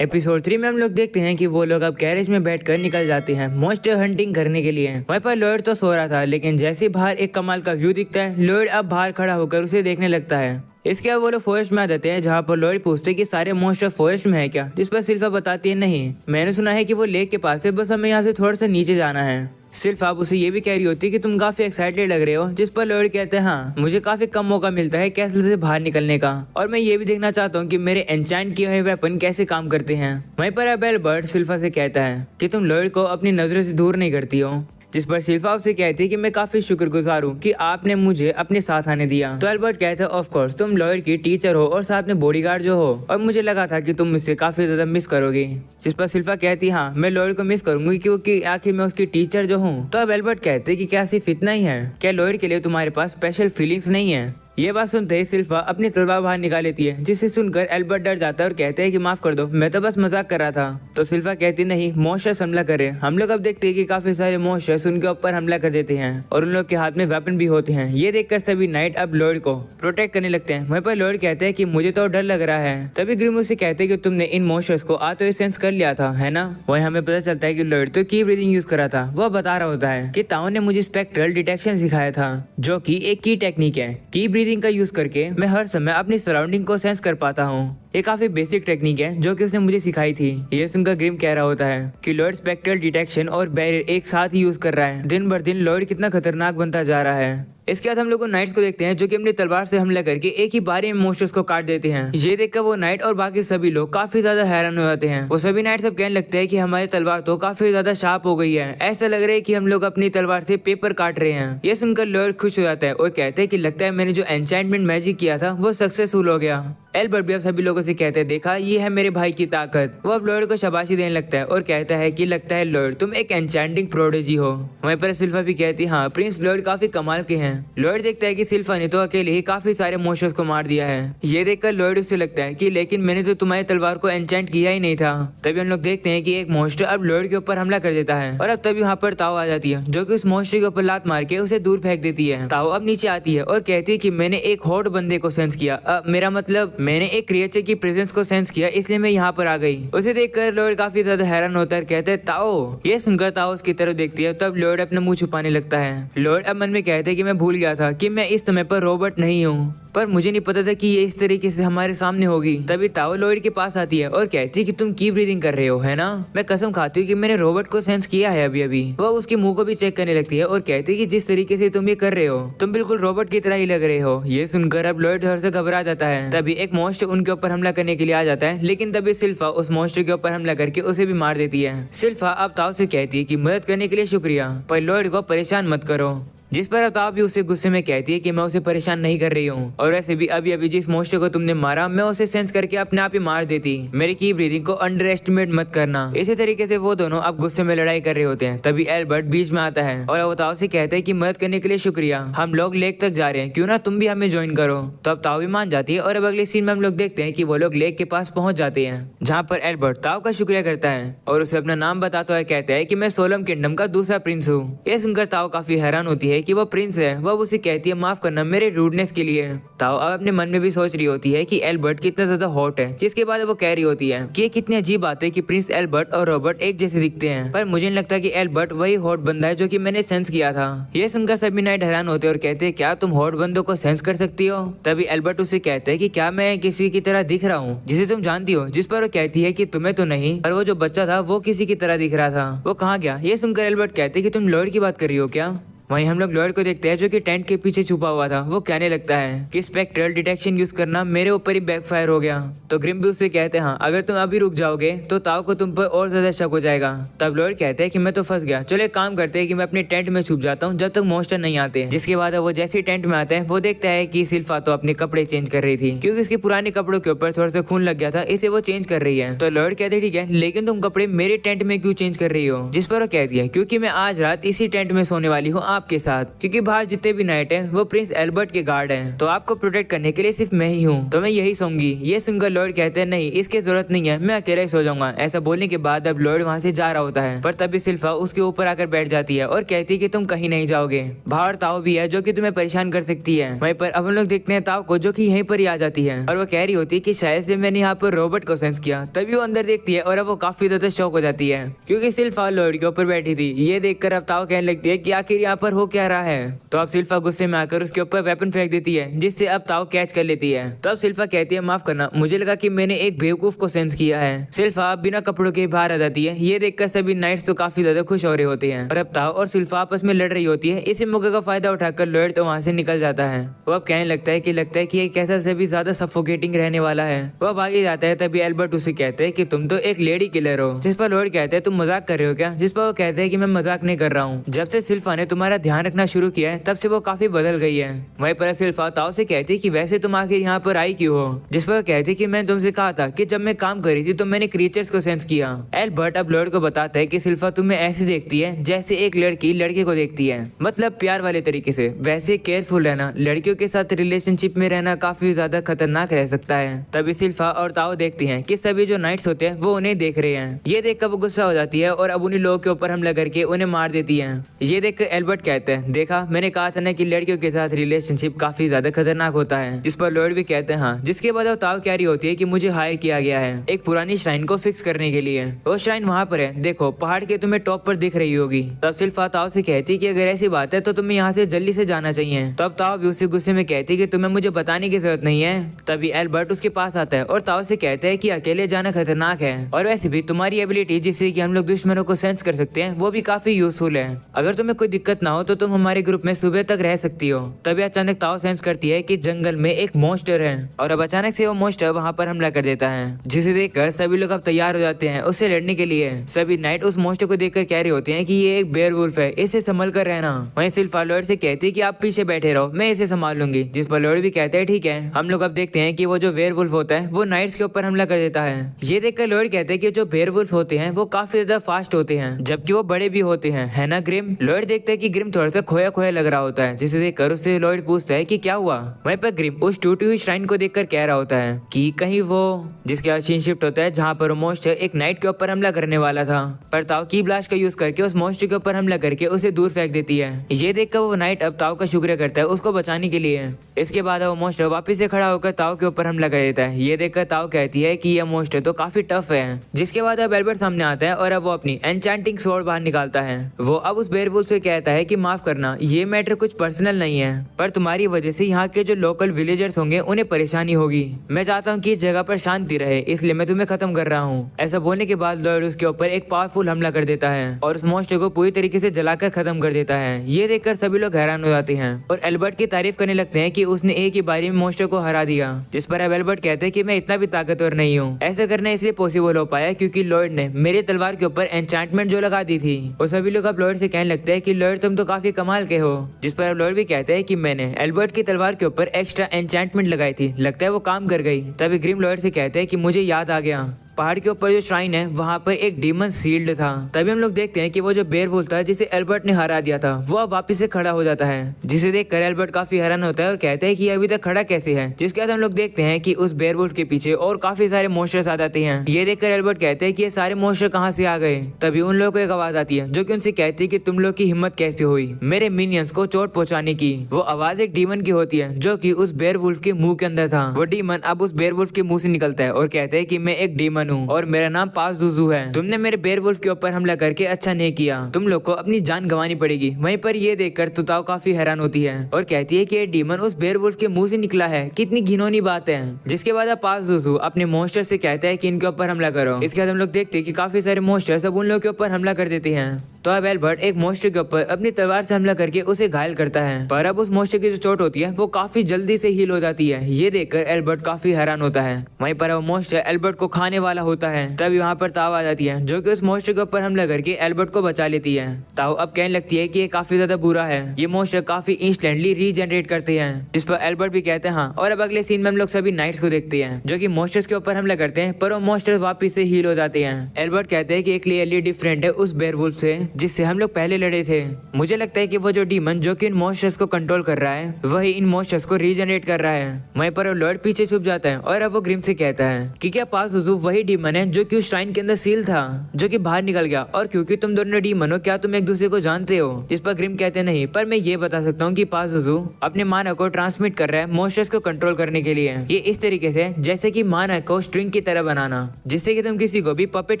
Episode 3 में हम लोग देखते हैं कि वो लोग अब गैरेज में बैठकर निकल जाते हैं मॉन्स्टर हंटिंग करने के लिए। वहीं पर लॉयड तो सो रहा था, लेकिन जैसे ही बाहर एक कमाल का व्यू दिखता है, लॉयड अब बाहर खड़ा होकर उसे देखने लगता है। इसके बाद वो लोग फॉरेस्ट में आ जाते हैं, जहाँ पर लॉयड पूछते हैं कि सारे मॉन्स्टर फॉरेस्ट में है क्या, जिस पर सिल्फा बताती है नहीं, मैंने सुना है कि वो लेक के पास है, बस हमें यहाँ से थोड़ा सा नीचे जाना है। सिर्फ आप उसे ये भी कह रही होती है कि तुम काफी एक्साइटेड लग रहे हो, जिस पर लॉयड कहते हैं हाँ, मुझे काफी कम मौका मिलता है कैसल से बाहर निकलने का, और मैं ये भी देखना चाहता हूँ कि मेरे एन्चेंट किए हुए वेपन कैसे काम करते हैं। वहीं पर अब एल्बर्ट सिल्फा से कहता है कि तुम लॉयड को अपनी नजरों से दूर नहीं करती हो, जिस पर सिल्फा उसे कहती है कि मैं काफी शुक्रगुजार हूँ कि आपने मुझे अपने साथ आने दिया। तो एल्बर्ट कहता है ऑफ कोर्स, तुम लॉयड की टीचर हो और साथ में बॉडीगार्ड जो हो, और मुझे लगा था कि तुम मुझसे काफी ज्यादा मिस करोगी। जिस पर सिल्फा कहती है हाँ, मैं लॉयड को मिस करूंगी क्योंकि आखिर मैं उसकी टीचर जो हूँ। तो अब एल्बर्ट कहते हैं कि क्या सिर्फ इतना ही है, क्या लॉयड के लिए तुम्हारे पास स्पेशल फीलिंग्स नहीं है। ये बात सुनते ही सिल्फा अपनी तलवार बाहर निकाल लेती है, जिसे सुनकर एल्बर्ट डर जाता है और कहते हैं कि माफ कर दो, मैं तो बस मजाक कर रहा था। तो सिल्फा कहती नहीं, मॉन्स्टर्स हमला करे। हम लोग अब देखते हैं कि काफी सारे मॉन्स्टर्स उनके ऊपर हमला कर देते हैं और उन लोग के हाथ में वेपन भी होते हैं। ये देखकर सभी नाइट अब लॉयड को प्रोटेक्ट करने लगते हैं। वहीं पर लॉयड कहते हैं कि मुझे तो डर लग रहा है। तभी ग्रिम उसे कहते हैं कि तुमने इन मॉन्स्टर्स को आते हुए सेंस कर लिया था, है ना। वहीं हमें पता चलता है कि लॉयड तो की ब्रीदिंग यूज करा था। वह बता रहा होता है कि ताओ ने मुझे स्पेक्ट्रल डिटेक्शन सिखाया था, जो कि एक की टेक्निक है। की ब्रीदिंग का यूज करके मैं हर समय अपनी सराउंडिंग को सेंस कर पाता हूँ। ये काफी बेसिक टेक्निक है जो कि उसने मुझे सिखाई थी। ये सुनकर ग्रिम कह रहा होता है कि लॉयड स्पेक्ट्रल डिटेक्शन और बैरियर एक साथ ही यूज कर रहा है। दिन भर दिन लॉयड कितना खतरनाक बनता जा रहा है। इसके बाद हम लोग नाइट्स को देखते हैं, जो कि अपनी तलवार से हमला करके एक ही बारी में मॉन्स्टर्स को काट देते हैं। ये देखकर वो नाइट और बाकी सभी लोग काफी ज्यादा हैरान हो जाते हैं। वो सभी नाइट सब कहने लगते हैं कि हमारी तलवार तो काफी ज्यादा शार्प हो गई है, ऐसा लग रहा है कि हम लोग अपनी तलवार से पेपर काट रहे हैं। ये सुनकर लॉयड खुश हो जाता है और कहते हैं कि लगता है मैंने जो एन्चेंटमेंट मैजिक किया था वो सक्सेसफुल हो गया। एल्बर्ट भी अब सभी लोगों से कहते हैं देखा, ये है मेरे भाई की ताकत। वो अब लॉयड को शाबाशी देने लगता है और कहता है कि लगता है लॉयड तुम एक एन्चेंटिंग प्रोडिजी हो। वहीं पर सिल्फा भी कहती है हाँ, प्रिंस लॉयड काफी कमाल के हैं। लॉयड देखता है कि सिल्फा ने तो अकेले ही काफी सारे मॉन्स्टर्स को मार दिया है। ये देखकर लॉयड उसे लगता है कि लेकिन मैंने तो तुम्हारी तलवार को एन्चेंट किया ही नहीं था। तभी हम लोग देखते हैं कि एक मॉन्स्टर अब लॉयड के ऊपर हमला कर देता है और अब तभी वहाँ पर ताओ आ जाती है, जो कि उस मॉन्स्टर के ऊपर लात मार के उसे दूर फेंक देती है। ताओ अब नीचे आती है और कहती है कि मैंने एक हॉट बंदे को सेंस किया, मेरा मतलब मैंने एक क्रिएचर की प्रेजेंस को सेंस किया, इसलिए मैं यहाँ पर आ गई। उसे देखकर लॉयड काफी ज्यादा हैरान होता है, कहते हैं ताओ। ये सुनकर ताओ उसकी तरफ देखती है, तब लॉयड अपना मुंह छुपाने लगता है। लॉयड अब मन में कहते हैं कि मैं भूल गया था कि मैं इस समय पर रोबोट नहीं हूँ, पर मुझे नहीं पता था कि ये इस तरीके से हमारे सामने होगी। तभी ताओ लॉयड के पास आती है और कहती है कि तुम की ब्रीदिंग कर रहे हो, है ना। मैं कसम खाती हूँ कि मैंने रोबोट को सेंस किया है अभी अभी। वह उसके मुंह को भी चेक करने लगती है और कहती है कि जिस तरीके से तुम ये कर रहे हो, तुम बिल्कुल रोबोट की तरह ही लग रहे हो। ये सुनकर अब लॉयड घर से घबरा जाता है। तभी एक मॉन्स्टर उनके ऊपर हमला करने के लिए आ जाता है, लेकिन तभी सिल्फा उस मॉन्स्टर के ऊपर हमला करके उसे भी मार देती है। सिल्फा अब ताओ से कहती है कि मदद करने के लिए शुक्रिया, पर लॉयड को परेशान मत करो। जिस पर ताओ भी उसे गुस्से में कहती है कि मैं उसे परेशान नहीं कर रही हूँ, और वैसे भी अभी अभी जिस मॉन्स्टर को तुमने मारा मैं उसे सेंस करके अपने आप ही मार देती। मेरी की ब्रीदिंग को अंडर एस्टिमेट मत करना। इसी तरीके से वो दोनों अब गुस्से में लड़ाई कर रहे होते हैं। तभी एल्बर्ट बीच में आता है और वो ताओ से कहते हैं कि मदद करने के लिए शुक्रिया, हम लोग लेक तक जा रहे हैं, क्यों ना तुम भी हमें ज्वाइन करो। तो अब ताओ भी मान जाती है और अब अगले सीन में हम लोग देखते हैं कि वो लोग लेक के पास पहुंच जाते हैं, जहाँ पर एल्बर्ट ताओ का शुक्रिया करता है और उसे अपना नाम बताता हुआ कहता है कि मैं सोलम किंगडम का दूसरा प्रिंस हूँ। ये सुनकर ताओ काफी हैरान होती है कि वो प्रिंस है। वह उसे कहती है माफ करना मेरे रूडनेस के लिए। ताओ अब अपने मन में भी सोच रही होती है कि एल्बर्ट कितना ज्यादा हॉट है, जिसके बाद वो कह रही होती है कि ये कितनी अजीब बात है कि प्रिंस एल्बर्ट और रॉबर्ट एक जैसे दिखते हैं, पर मुझे नहीं लगता कि एल्बर्ट वही हॉट बंदा है जो कि मैंने सेंस किया था। ये सुनकर सभी नाइट हैरान होते हैं और कहते हैं क्या तुम हॉट बंदों को सेंस कर सकती हो। तभी एल्बर्ट उसे कहता है कि क्या मैं किसी की तरह दिख रहा हूँ जिसे तुम जानती हो। जिस पर वो कहती है कि तुम्हें तो नहीं, पर वो जो बच्चा था वो किसी की तरह दिख रहा था, वो कहाँ गया। ये सुनकर एल्बर्ट कहते हैं कि तुम लॉयड की बात कर रही हो क्या। वहीं हम लोग लॉयड को देखते हैं, जो कि टेंट के पीछे छुपा हुआ था। वो कहने लगता है कि स्पेक्ट्रल डिटेक्शन यूज करना मेरे ऊपर ही बैकफायर हो गया। तो ग्रिम भी उससे कहते हैं हाँ, अगर तुम अभी रुक जाओगे तो ताओ को तुम पर और ज्यादा शक हो जाएगा। तब लॉयड कहते हैं कि मैं तो फंस गया, चलो एक काम करते हैं कि मैं अपने टेंट में छुप जाता हूँ जब तक मॉन्स्टर नहीं आते। जिसके बाद वो जैसे ही टेंट में आते हैं वो देखता है कि सिल्फा तो अपने कपड़े चेंज कर रही थी, क्योंकि उसके पुराने कपड़ों के ऊपर थोड़ा सा खून लग गया था, इसे वो चेंज कर रही है। तो लॉयड कहते ठीक है, लेकिन तुम कपड़े मेरे टेंट में क्यों चेंज कर रही हो। जिस पर वो कहती है क्योंकि मैं आज रात इसी टेंट में सोने वाली हूँ आपके साथ, क्योंकि बाहर जितने भी नाइट हैं वो प्रिंस एल्बर्ट के गार्ड हैं, तो आपको प्रोटेक्ट करने के लिए सिर्फ मैं ही हूँ, तो मैं यही सोऊंगी। ये सुनकर लॉर्ड कहते हैं नहीं, इसकी जरूरत नहीं है, मैं अकेला ही सो जाऊंगा। ऐसा बोलने के बाद अब लॉर्ड वहाँ से जा रहा होता है, पर तभी सिल्फा उसके ऊपर आकर बैठ जाती है और कहती है कि तुम कहीं नहीं जाओगे। बाहर ताओ भी है जो कि तुम्हें परेशान कर सकती है। वहीं पर अब हम लोग देखते हैं ताओ को जो कि यहीं पर ही आ जाती है और वो कह रही होती है कि शायद से मैंने यहाँ पर रोबोट को सेंस किया। तभी वो अंदर देखती है और अब वो काफी ज्यादा शॉक हो जाती है क्योंकि सिल्फा लॉर्ड के ऊपर बैठी थी। ये देखकर अब ताओ कहने लगती है कि आखिर यहाँ पर हो क्या रहा है। तो अब सिल्फा गुस्से में आकर उसके ऊपर वेपन फेंक देती है जिससे अब ताओ कैच कर लेती है। तो अब सिल्फा कहती है माफ करना, मुझे लगा कि मैंने एक बेवकूफ को सेंस किया है। सिल्फा अब बिना कपड़ों के बाहर आ जाती है। ये देखकर सभी नाइट्स तो काफी ज्यादा खुश हो रहे होते हैं और अब ताओ और सिल्फा आपस में लड़ रही होती है। इसी मौके का फायदा उठाकर लॉर्ड तो वहाँ से निकल जाता है। वो अब कहने लगता है कि ये कैसा से भी ज्यादा सफोकेटिंग रहने वाला है। वो अब आगे जाता है। तभी एल्बर्ट उसे कहते हैं कि तुम तो एक लेडी किलर हो। जिस पर लॉर्ड कहते हैं तुम मजाक कर रहे हो क्या? जिस पर वो कहते हैं कि मैं मजाक नहीं कर रहा हूँ। जब से सिल्फा ने तुम्हारा ध्यान रखना शुरू किया है तब से वो काफी बदल गई है। वहीं पर सिल्फा ताओ से कहती कि वैसे तुम आखिर यहाँ पर आई क्यों हो? जिस पर वो कहती कि मैंने तुमसे कहा था कि जब मैं काम कर रही थी तो मैंने क्रीचर्स को सेंस किया। एल्बर्ट अब लॉर्ड को बताता है कि सिल्फा तुम्हें ऐसे देखती है जैसे एक लड़की लड़के को देखती है, मतलब प्यार वाले तरीके से। वैसे केयरफुल रहना, लड़कियों के साथ रिलेशनशिप में रहना काफी ज्यादा खतरनाक रह सकता है। तभी सिल्फा और ताओ देखती हैं कि सभी जो नाइट्स होते हैं वो उन्हें देख रहे हैं। ये देखकर वो गुस्सा हो जाती है और अब उन्हीं लोगों के ऊपर हमला करके उन्हें मार देती है। ये देखकर एल्बर्ट कहते हैं देखा, मैंने कहा था ना कि लड़कियों के साथ रिलेशनशिप काफी ज्यादा खतरनाक होता है। जिस पर लॉर्ड भी कहते हैं हाँ। जिसके बाद ताओ कह रही होती है कि मुझे हायर किया गया है एक पुरानी श्राइन को फिक्स करने के लिए। वो श्राइन वहाँ पर है, देखो पहाड़ के तुम्हें टॉप पर दिख रही होगी। तब सिल्फा ताओ से कहती कि अगर ऐसी बात है तो तुम्हें यहाँ से जल्दी से जाना चाहिए। तब ताओ भी उसी गुस्से में कहती कि तुम्हें मुझे बताने की जरूरत नहीं है। तभी एल्बर्ट उसके पास आता है और ताओ से कहता है कि अकेले जाना खतरनाक है और वैसे भी तुम्हारी एबिलिटी जिससे कि हम लोग दुश्मनों को सेंस कर सकते हैं वो भी काफी यूजफुल है। अगर तुम्हें कोई दिक्कत ना हो तो तुम हमारे ग्रुप में सुबह तक रह सकती हो। तभी अचानक ताओ सेंस करती है कि जंगल में एक मॉन्स्टर है और अब अचानक से वो मॉन्स्टर वहाँ पर हमला कर देता है, जिसे देखकर सभी लोग अब तैयार हो जाते हैं उससे लड़ने के लिए। सभी नाइट उस मॉन्स्टर को देखकर कह रहे होते हैं कि ये एक बेयर वुल्फ है, इसे संभल कर रहना। वहीं सिल्फा लॉर्ड से कहती है कि आप पीछे बैठे रहो, मैं इसे संभाल लूंगी। जिस पर लॉर्ड भी कहते हैं ठीक है। हम लोग अब देखते हैं कि वो जो बेयर वुल्फ होता है वो नाइट्स के ऊपर हमला कर देता है। ये देखकर लॉर्ड कहते हैं कि जो बेयर वुल्फ होते हैं वो काफी ज्यादा फास्ट होते हैं जबकि वो बड़े भी होते हैं, है ना ग्रिम? लॉर्ड देखते हैं कि ग्रिम थोड़ा सा खोया खोया लग रहा होता है, जिसे देखकर उससे लॉर्ड पूछता है कि क्या हुआ। वहीं पर ग्रिम उस टूटी हुई श्राइन को देखकर कह रहा होता है कि कहीं वो जिसके बाद सीन शिफ्ट होता है जहाँ पर मॉन्स्टर एक नाइट के ऊपर हमला करने वाला था, पर ताओ की ब्लास्ट का यूज करके उस मॉन्स्टर के ऊपर हमला करके उसे दूर फेंक देती है। ये देखकर वो नाइट अब ताओ का शुक्रिया करता है उसको बचाने के लिए। इसके बाद वो मॉन्स्टर वापस से खड़ा होकर ताओ के ऊपर हमला कर देता है। ये देखकर ताओ कहती है कि यह मॉन्स्टर तो काफी टफ है। जिसके बाद अब एल्बर्ट सामने आता है और अब वो अपनी एन्चेंटिंग स्वॉर्ड बाहर निकालता है। वो अब उस बेयरवुल्फ से कहता है कि माफ करना, ये मैटर कुछ पर्सनल नहीं है, पर तुम्हारी वजह से यहाँ के जो लोकल विलेजर्स होंगे उन्हें परेशानी होगी। मैं चाहता हूँ कि इस जगह पर शांति रहे, इसलिए मैं तुम्हें खत्म कर रहा हूँ। ऐसा बोलने के बाद लॉर्ड उसके ऊपर एक पावरफुल हमला कर देता है और उस मॉन्स्टर को पूरी तरीके से जलाकर खत्म कर देता है। ये देखकर सभी लोग हैरान हो जाते हैं और एल्बर्ट की तारीफ करने लगते हैं कि उसने एक ही बारी में मॉन्स्टर को हरा दिया। जिस पर अब एल्बर्ट कहते हैं कि मैं इतना भी ताकतवर नहीं हूँ। ऐसा करना इसलिए पॉसिबल हो पाया क्योंकि लॉर्ड ने मेरे तलवार के ऊपर एन्चेंटमेंट जो लगा दी थी। और सभी लोग अब लॉर्ड से कहने लगते हैं कि लॉर्ड तुम तो काफी कमाल के हो। जिस पर अब लॉर्ड भी कहते हैं कि मैंने एल्बर्ट की तलवार के ऊपर एक्स्ट्रा एन्चेंटमेंट लगाई थी, लगता है वो काम कर गई। तभी ग्रिम लॉर्ड से कहते हैं कि मुझे याद आ गया, पहाड़ के ऊपर जो श्राइन है वहाँ पर एक डीमन शील्ड था। तभी हम लोग देखते हैं कि वो जो बेयरवुल्फ था जिसे एल्बर्ट ने हरा दिया था वो अब वापस से खड़ा हो जाता है, जिसे देखकर एल्बर्ट काफी हैरान होता है और कहते हैं कि अभी तक खड़ा कैसे है। जिसके बाद हम लोग देखते हैं कि उस बेयरवुल्फ के पीछे और काफी सारे मॉन्स्टर्स आ जाते हैं। ये देखकर एल्बर्ट कहते हैं कि ये सारे मॉन्स्टर कहाँ से आ गए। तभी उन लोगों को एक आवाज आती है जो कि उनसे कहती है कि तुम लोग की हिम्मत कैसे हुई मेरे मिनियंस को चोट पहुंचाने की। वो आवाज एक डीमन की होती है जो कि उस बेयरवुल्फ के मुंह के अंदर था। वो डीमन अब उस बेयरवुल्फ के मुंह से निकलता है और कहते हैं कि मैं एक डीमन हूँ और मेरा नाम पाज़ुज़ू है। तुमने मेरे बेयरवुल्फ के ऊपर हमला करके अच्छा नहीं किया, तुम लोग को अपनी जान गंवानी पड़ेगी। वहीं पर ये देखकर तुताओ काफी हैरान होती है और कहती है कि ये डीमन उस बेयरवुल्फ के मुंह से निकला है, कितनी घिनौनी बात है। जिसके बाद पाज़ुज़ू अपने मॉन्स्टर से कहता है कि इनके ऊपर हमला करो। इसके बाद हम लोग देखते हैं कि काफी सारे मॉन्स्टर सब उन लोगों के ऊपर हमला कर देते हैं। तो अब एल्बर्ट एक मॉन्स्टर के ऊपर अपनी तलवार से हमला करके उसे घायल करता है, पर अब उस मॉन्स्टर की जो चोट होती है वो काफी जल्दी से हील हो जाती है। ये देखकर एल्बर्ट काफी हैरान होता है। वहीं पर वो मॉन्स्टर एल्बर्ट को खाने वाला होता है। तभी वहाँ पर ताओ आ जाती है जो कि उस मॉन्स्टर के ऊपर हमला करके एल्बर्ट को बचा लेती है। ताओ अब कहने लगती है कि ये काफी ज्यादा बुरा है, ये मॉन्स्टर काफी इंस्टेंटली रीजनरेट करते हैं। जिस पर एल्बर्ट भी कहते हैं हाँ। और अब अगले सीन में हम लोग सभी नाइट्स को देखते हैं जो कि मॉन्स्टर्स के ऊपर हमला करते हैं, पर वो मॉन्स्टर्स वापस से हील हो जाते हैं। एल्बर्ट कहते हैं कि ये क्लियरली डिफरेंट है उस बेयरवुल्फ से जिससे हम लोग पहले लड़े थे। मुझे लगता है कि वो जो डीमन जो कि इन मॉन्स्टर्स को कंट्रोल कर रहा है वही इन मॉन्स्टर्स को रीजनरेट कर रहा है। वहीं पर लॉर्ड पीछे छुप जाता है और अब वो ग्रिम से कहता है कि क्या पाजुजू वही डीमन है जो कि उस श्राइन के अंदर सील था जो कि बाहर निकल गया, और क्योंकि तुम दोनों डीमन हो क्या तुम एक दूसरे को जानते हो? जिस पर ग्रिम कहते नहीं, पर मैं ये बता सकता हूँ कि पाजुजू अपने माना को ट्रांसमिट कर रहा है मॉन्स्टर्स को कंट्रोल करने के लिए। ये इस तरीके से जैसे कि माना को स्ट्रिंग की तरह बनाना, जिससे कि तुम किसी को भी पपेट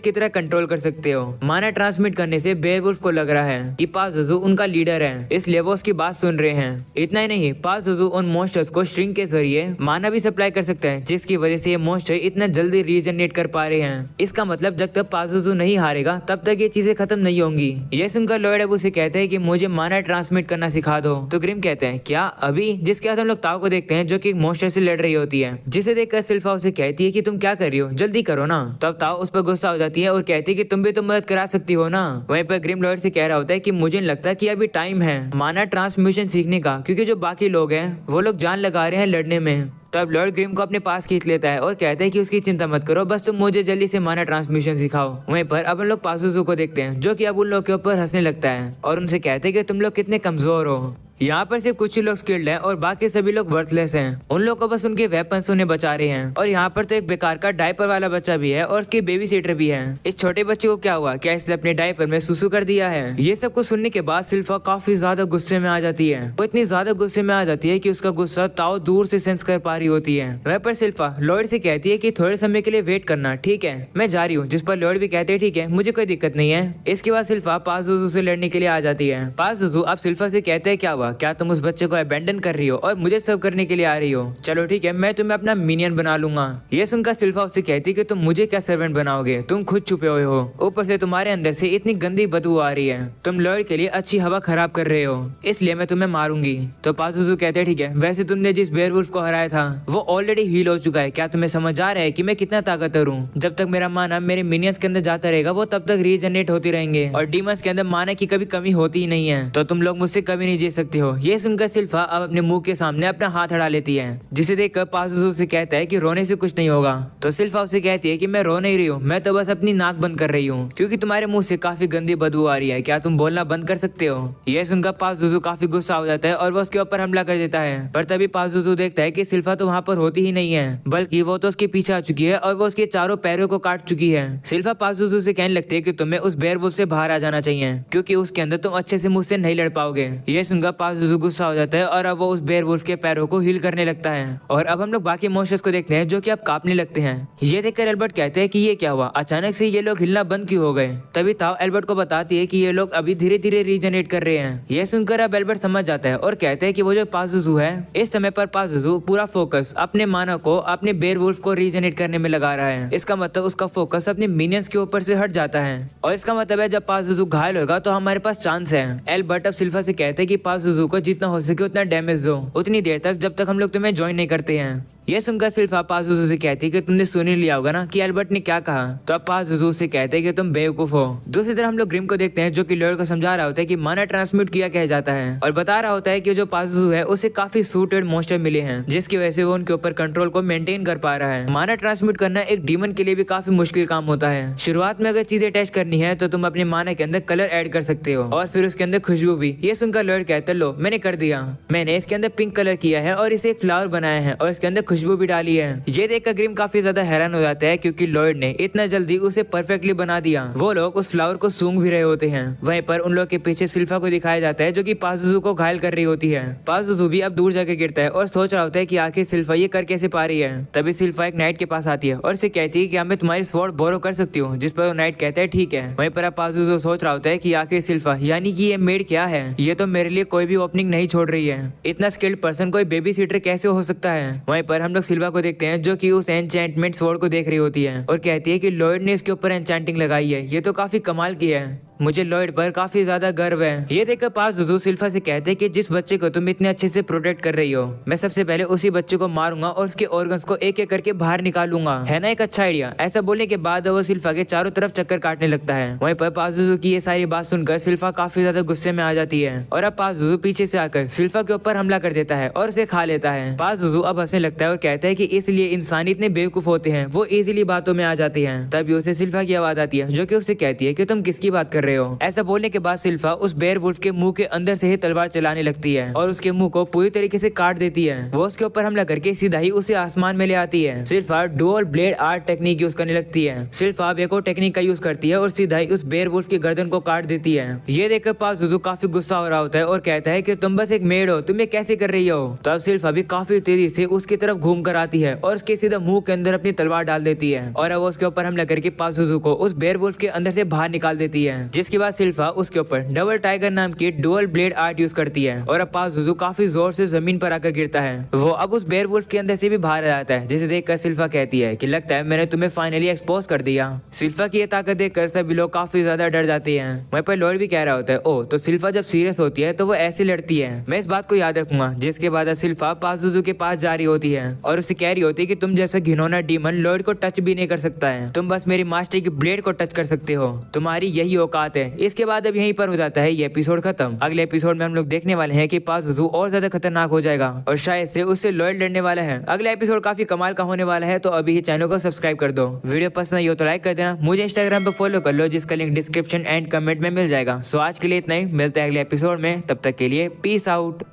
की तरह कंट्रोल कर सकते हो। माना ट्रांसमिट करने से बेयरवुल्फ को लग रहा है कि पाजुजू उनका लीडर है, इसलिए वो उसकी बात सुन रहे हैं। इतना ही नहीं, पाजुजू उन मॉन्स्टर्स को स्ट्रिंग के जरिए माना भी सप्लाई कर सकता है, जिसकी वजह से ये मॉन्स्टर इतना जल्दी रीजनरेट कर पा रहे हैं। इसका मतलब जब तक पाजुजू नहीं हारेगा तब तक ये चीजें खत्म नहीं होंगी। ये सुनकर लॉर्ड अब उसे कहते हैं कि मुझे माना ट्रांसमिट करना सिखा दो। तो ग्रिम कहते हैं क्या अभी? जिसके बाद हम लोग ताओ को देखते हैं जो कि मॉन्स्टर से लड़ रही होती है, जिसे देखकर सिल्फा उसे कहती है कि तुम क्या कर रही हो, जल्दी करो ना। तब ताओ उस पर गुस्सा हो जाती है और कहती है कि तुम भी तो मदद करा सकती हो ना। वहीं पर ग्रिम लॉर्ड से कह रहा होता है कि मुझे नहीं लगता कि अभी टाइम है माना ट्रांसमिशन सीखने का, क्योंकि जो बाकी लोग हैं वो लोग जान लगा रहे हैं लड़ने में। तब लॉर्ड ग्रिम को अपने पास खींच लेता है और कहता है कि उसकी चिंता मत करो, बस तुम मुझे जल्दी से माना ट्रांसमिशन सिखाओ। वहीं पर अब हम लोग पाजुजू को देखते हैं जो कि अब उन लोग के ऊपर हंसने लगता है और उनसे कहते हैं कि तुम लोग कितने कमजोर हो। यहाँ पर सिर्फ कुछ ही लोग स्किल्ड हैं और बाकी सभी लोग वर्थलेस हैं। उन लोगों को बस उनके वेपन्स उन्हें बचा रहे हैं। और यहाँ पर तो एक बेकार का डायपर वाला बच्चा भी है और उसकी बेबी सीटर भी है। इस छोटे बच्चे को क्या हुआ? क्या इसने अपने डायपर में सुसु कर दिया है? ये सब कुछ सुनने के बाद सिल्फा काफी ज्यादा गुस्से में आ जाती है। वो इतनी ज्यादा गुस्से में आ जाती है कि उसका गुस्सा ताओ दूर से सेंस कर पा रही होती है। वह पर सिल्फा लॉर्ड से कहती है कि थोड़े समय के लिए वेट करना, ठीक है मैं जा रही हूँ। जिस पर लॉर्ड भी कहते हैं ठीक है मुझे कोई दिक्कत नहीं है। इसके बाद सिल्फा पाजुजू से लड़ने के लिए आ जाती है। पाजुजू अब सिल्फा से कहते हैं क्या हुआ, क्या तुम उस बच्चे को अबेंडन कर रही हो और मुझे सर्व करने के लिए आ रही हो? चलो ठीक है मैं तुम्हें अपना मिनियन बना लूंगा। ये सुनकर सिल्फा उससे कहती कि तुम मुझे क्या सर्वेंट बनाओगे, तुम खुद छुपे हुए हो, ऊपर से तुम्हारे अंदर से इतनी गंदी बदबू आ रही है, तुम लॉर्ड के लिए अच्छी हवा खराब कर रहे हो, इसलिए मैं तुम्हें मारूंगी। तो पाजुजू कहते ठीक है, वैसे तुमने जिस बेयरवुल्फ को हराया था वो ऑलरेडी हील हो चुका है, क्या तुम्हें समझ आ रहा है कि मैं कितना ताकतवर हूँ? जब तक मेरा माना मेरे मिनियंस के अंदर जाता रहेगा वो तब तक रीजनरेट होते रहेंगे और डीमंस के अंदर माना की कभी कमी होती ही नहीं है, तो तुम लोग मुझसे कभी नहीं जीत सकते हो। ये सुनकर सिल्फा अब अपने मुंह के सामने अपना हाथ अड़ा लेती है, जिसे देखकर पाजुजू से कहता है कि रोने से कुछ नहीं होगा। तो सिल्फा उसे कहती है कि मैं रो नहीं रही हूँ, मैं तो बस अपनी नाक बंद कर रही हूँ क्योंकि तुम्हारे मुंह से काफी गंदी बदबू आ रही है, क्या तुम बोलना बंद कर सकते हो? यह सुनकर पाजुजू काफी गुस्सा हो जाता है और वो उसके ऊपर हमला कर देता है। पर तभी पाजुजू देखता है कि सिल्फा तो वहाँ पर होती ही नहीं है, बल्कि वो तो उसके पीछे आ चुकी है और वो उसके चारों पैरों को काट चुकी है। सिल्फा पाजुजू से कहने लगती है कि तुम्हें उस बेयरवुल्फ से बाहर आ जाना चाहिए क्योंकि उसके अंदर तुम अच्छे से मुझसे नहीं लड़ पाओगे। ये सुनकर पाजुजू गुस्सा हो जाता है और अब वो उस बेयरवुल्फ के पैरों को हील करने लगता है। और अब हम लोग बाकी मॉन्स्टर्स को देखते हैं जो कि अब कांपने लगते हैं। ये देखकर एल्बर्ट कहते हैं कि ये क्या हुआ, अचानक से ये लोग हिलना बंद क्यों हो गए? तभी ताओ एल्बर्ट को बताती है कि ये लोग अभी धीरे धीरे रीजनरेट कर रहे हैं। ये सुनकर अब एल्बर्ट समझ जाता है और कहते हैं कि वो जो पाजुजू है इस समय पर पाजुजू पूरा फोकस अपने माना को अपने बेयरवुल्फ को रीजनरेट करने में लगा रहा है। इसका मतलब उसका फोकस अपने मिनियंस के ऊपर से हट जाता है और इसका मतलब है जब पाजुजू घायल होगा तो हमारे पास चांस है। एल्बर्ट अब सिल्फा से कहते हैं कि पाजुजू को जितना हो सके उतना डैमेज दो उतनी देर तक जब तक हम लोग तुम्हें ज्वाइन नहीं करते हैं। ये सुनकर सिल्फा पाजुजू से कहती है कि तुमने सुन ही लिया होगा ना कि एल्बर्ट ने क्या कहा। तो अब पाजुजू से कहते हैं कि तुम बेवकूफ हो। दूसरी तरफ हम लोग ग्रिम को देखते हैं जो कि लॉर्ड को समझा रहा होता है कि माना ट्रांसमिट किया कह जाता है और बता रहा होता है कि जो पाजुजू है उसे काफी सूटेड मॉन्स्टर मिले हैं जिसकी वजह से वो उनके ऊपर कंट्रोल को मेंटेन कर पा रहा है। माना ट्रांसमिट करना एक डीमन के लिए भी काफी मुश्किल काम होता है। शुरुआत में अगर चीजें टेस्ट करनी है तो तुम अपने माना के अंदर कलर ऐड कर सकते हो और फिर उसके अंदर खुशबू भी। ये सुनकर लॉर्ड कहता है लो मैंने कर दिया, मैंने इसके अंदर पिंक कलर किया है और इसे एक फ्लावर बनाया है और इसके अंदर खुशबू भी डाली है। ये देखकर ग्रिम काफी ज्यादा हैरान हो जाता है क्योंकि लॉर्ड ने इतना जल्दी उसे परफेक्टली बना दिया। वो लोग उस फ्लावर को सूंघ भी रहे होते हैं। वहीं पर उन लोग के पीछे सिल्फा को दिखाया जाता है जो कि पाजुजू को घायल कर रही होती है। पाजुजू भी अब दूर जाकर गिरता है और सोच रहा होता है कि आखिर सिल्फा ये कर कैसे पा रही है। तभी सिल्फा एक नाइट के पास आती है और उसे कहती है कि मैं तुम्हारी स्वॉर्ड बोरो कर सकती हूँ, जिस पर नाइट कहता है ठीक है। वहीं पर अब पाजुजू सोच रहा होता है कि आखिर सिल्फा यानी कि ये मेड क्या है, ये तो मेरे लिए कोई भी ओपनिंग नहीं छोड़ रही है, इतना स्किल्ड पर्सन कोई बेबी सीटर कैसे हो सकता है। वहीं पर हम लोग सिल्फा को देखते हैं जो कि उस एन्चेंटमेंट स्वॉर्ड को देख रही होती है और कहती है कि लॉर्ड ने इसके ऊपर एन्चेंटिंग लगाई है, ये तो काफी कमाल की है, मुझे लॉर्ड पर काफी ज्यादा गर्व है। ये देखकर पाजुजू सिल्फा से कहते हैं कि जिस बच्चे को तुम इतने अच्छे से प्रोटेक्ट कर रही हो मैं सबसे पहले उसी बच्चे को मारूंगा और उसके ऑर्गन्स को एक एक करके बाहर निकालूंगा, है ना एक अच्छा आइडिया। ऐसा बोलने के बाद वो सिल्फा के चारों तरफ चक्कर काटने लगता है। वहीं पर पाजुजू की ये सारी बात सुनकर सिल्फा काफी ज्यादा गुस्से में आ जाती है और अब पाजुजू पीछे से आकर सिल्फा के ऊपर हमला कर देता है और उसे खा लेता है। पाजुजू अब हंसने लगता है और कहता है कि इसलिए इंसान इतने बेवकूफ होते हैं, वो इजीली बातों में आ जाते हैं। तभी उसे सिल्फा की आवाज आती है जो कि उससे कहती है कि तुम किसकी बात कर रहे रहे हो। ऐसा बोलने के बाद सिल्फा उस बेयरवुल्फ के मुंह के अंदर से ही तलवार चलाने लगती है और उसके मुंह को पूरी तरीके से काट देती है। वो उसके ऊपर हमला करके सीधा ही उसे आसमान में ले आती है। सिल्फा dual blade art technique use करने लगती है। सिल्फा बेको टेक्निक का यूज करती है और सीधा ही उस बेयरवुल्फ की गर्दन को काट देती है। ये देखकर पाजुजू काफी गुस्सा हो रहा होता है और कहता है कि तुम बस एक मेड हो, तुम ये कैसे कर रही हो। तब सिल्फा भी काफी तेजी से उसकी तरफ घूम कर आती है और उसके सीधा मुंह के अंदर अपनी तलवार डाल देती है और अब उसके ऊपर हमला करके पाजुजू को उस बेयरवुल्फ के अंदर से बाहर निकाल देती है। जिसके बाद सिल्फा उसके ऊपर डबल टाइगर नाम की डुअल ब्लेड आर्ट यूज करती है और अब पाजुजू काफी जोर से जमीन पर आकर गिरता है। वो अब उस बेयरवुल्फ के अंदर से भी बाहर आ जाता है, जिसे देखकर सिल्फा कहती है कि लगता है मैंने तुम्हें फाइनली एक्सपोज कर दिया। सिल्फा की ये ताकत देखकर सभी लोग काफी ज्यादा डर जाते हैं। वहीं पर लॉर्ड भी कह रहा होता है, ओ तो सिल्फा जब सीरियस होती है तो वो ऐसे लड़ती है, मैं इस बात को याद रखूंगा। जिसके बाद सिल्फा पाजुजू के पास जा रही होती है और उसे कह रही होती है कि तुम जैसा घिनौना डीमन लॉर्ड को टच भी नहीं कर सकता है, तुम बस मेरी मास्टर की ब्लेड को टच कर सकते हो, तुम्हारी यही औकात है। इसके बाद अब यहीं पर हो जाता है ये एपिसोड खत्म। अगले एपिसोड में हम लोग देखने वाले हैं कि पाजुजू और ज्यादा खतरनाक हो जाएगा और शायद से उससे लॉर्ड लड़ने वाला है। अगला एपिसोड काफी कमाल का होने वाला है, तो अभी ही चैनल को सब्सक्राइब कर दो। वीडियो पसंद आई हो तो लाइक कर देना। मुझे इंस्टाग्राम पर फॉलो कर लो, जिसका लिंक डिस्क्रिप्शन एंड कमेंट में मिल जाएगा। सो आज के लिए इतना ही, मिलते हैं अगले एपिसोड में, तब तक के लिए पीस आउट।